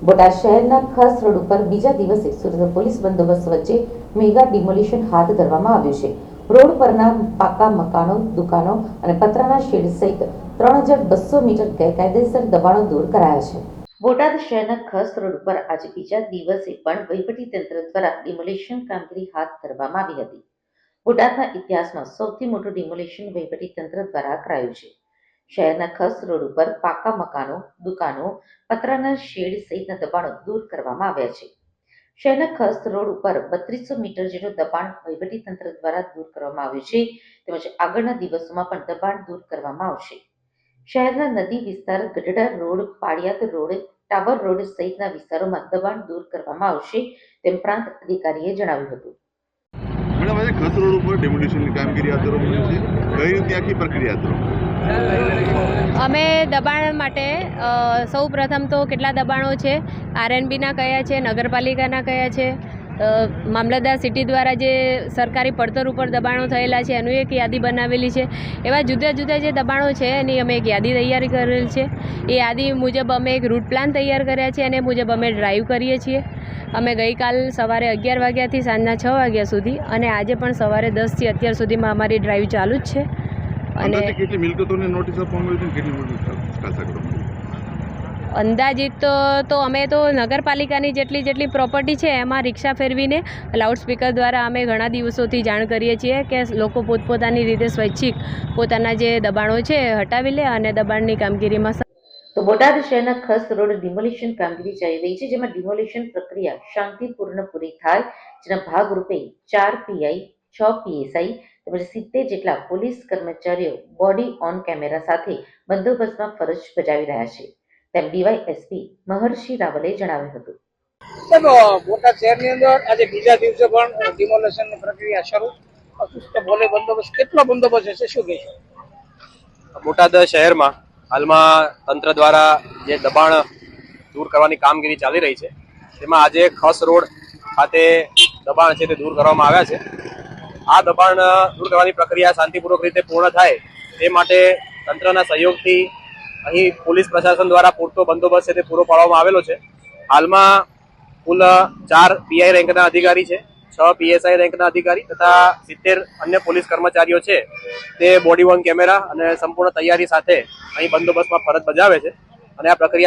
બોટાદ શહેરના ખાસ રોડ ઉપર બીજા દિવસે સુરત પોલીસ બંદોબસ્ત વચ્ચે મેગા ડિમોલિશન હાથ ધરવામાં આવ્યું છે. રોડ પરના પાકા મકાનો, દુકાનો અને પતરાના શેડ સહિત 3200 મીટર ગેરકાયદેસર દબાણો દૂર કરાયા છે. બોટાદ શહેરના ખાસ રોડ ઉપર આજે બીજા દિવસે પણ વહીવટીતંત્ર દ્વારા ડિમોલિશન કામગીરી હાથ ધરવામાં આવી હતી. બોટાદના ઇતિહાસમાં સૌથી મોટું ડિમોલિશન વહીવટીતંત્ર દ્વારા કરાયું છે. શહેરના ખાસ રોડ ઉપર પાકા મકાનો, દુકાનો, પતરાના શેડ સહિતના દબાણો દૂર કરવામાં આવ્યા છે. શહેરના ખાસ રોડ ઉપર 3200 મીટર જેટલું દબાણ વહીવટીતંત્ર દ્વારા દૂર કરવામાં આવ્યું છે, તેમજ આગળના દિવસોમાં પણ દબાણ દૂર કરવામાં આવશે. શહેરના નદી વિસ્તાર, Gadhada road, Paliyad road, tower road સહિતના વિસ્તારોમાં દબાણ દૂર કરવામાં આવશે તેમ પ્રાંત અધિકારીએ જણાવ્યું હતું. મેડમ, આજે ખાસ રોડ ઉપર ડેમોલિશનની કામગીરી હાથ ધરવામાં આવી છે. કઈ રીતે આખી પ્રક્રિયા હાથ ધરવામાં? અમે દબાણ માટે સૌ પ્રથમ તો કેટલા દબાણો છે, RNBના કયા છે, નગરપાલિકાના કયા છે, મામલતદાર સિટી દ્વારા જે સરકારી પડતર ઉપર દબાણો થયેલા છે એનું એક યાદી બનાવેલી છે. એવા જુદા જુદા જે દબાણો છે એની અમે એક યાદી તૈયાર કરેલ છે. એ યાદી મુજબ અમે એક રૂટ પ્લાન તૈયાર કર્યા છે અને મુજબ અમે ડ્રાઈવ કરીએ છીએ. અમે ગઈકાલ સવારે 11 વાગ્યાથી સાંજના 6 વાગ્યા સુધી અને આજે પણ સવારે 10થી અત્યાર સુધીમાં અમારી ડ્રાઈવ ચાલુ જ છે. અને કેટલી મિલકતોને નોટિસ આપવામાં આવી છે, કેટલી મિલકત ખાસા કરવામાં આવી? અંદાજિત તો અમે તો નગરપાલિકાની જેટલી પ્રોપર્ટી છે એમાં રિક્ષા ફેરવીને લાઉડસ્પીકર દ્વારા અમે ઘણા દિવસોથી જાણ કરીએ છીએ કે લોકો પોતપોતાની રીતે સ્વૈચ્છિક પોતાના જે દબાણો છે હટાવી લે અને દબાણની કામગીરીમાં. તો બોટાદ શહેરના ખાસ રોડ ડિમોલિશન કામગીરી ચાલી રહી છે, જેમાં ડિમોલિશન પ્રક્રિયા શાંતિપૂર્ણ પૂરી થાય જેના ભાગરૂપે 4 PI, 6 PSI તેમજ 70 જેટલા પોલીસ કર્મચારીઓ બોડી ઓન કેમેરા સાથે બંદોબસ્તમાં ફરજ બજાવી રહ્યા છે તેમ DYSP મહર્ષિ રાવલે જણાવ્યું હતું. બોટાદ શહેરની અંદર આજે બીજા દિવસે પણ ડિમોલેશનની પ્રક્રિયા શરૂ. બોલે બંદોબસ્ત કેટલો બંદોબસ્ત હશે, શું કહેશો? બોટાદ શહેરમાં હાલમાં તંત્ર દ્વારા જે દબાણ દૂર કરવાની કામગીરી ચાલી રહી છે તેમાં આજે ખાસ રોડ ખાતે દબાણ છે તે દૂર કરવામાં આવ્યા છે. આ દબાણ દૂર કરવાની પ્રક્રિયા શાંતિપૂર્વક રીતે પૂર્ણ થાય તે માટે તંત્રના સહયોગથી અહીં પોલીસ પ્રશાસન દ્વારા પૂરતો બંદોબસ્ત છે તે પૂરો પાડવામાં આવેલો છે. હાલમાં કુલ 4 PI રેન્કના અધિકારી છે, 6 PSI રેન્કના અધિકારી તથા 70 અન્ય પોલીસ કર્મચારીઓ છે તે બોડી ઓન કેમેરા અને સંપૂર્ણ તૈયારી સાથે અહીં બંદોબસ્તમાં ફરજ બજાવે છે અને આ પ્રક્રિયા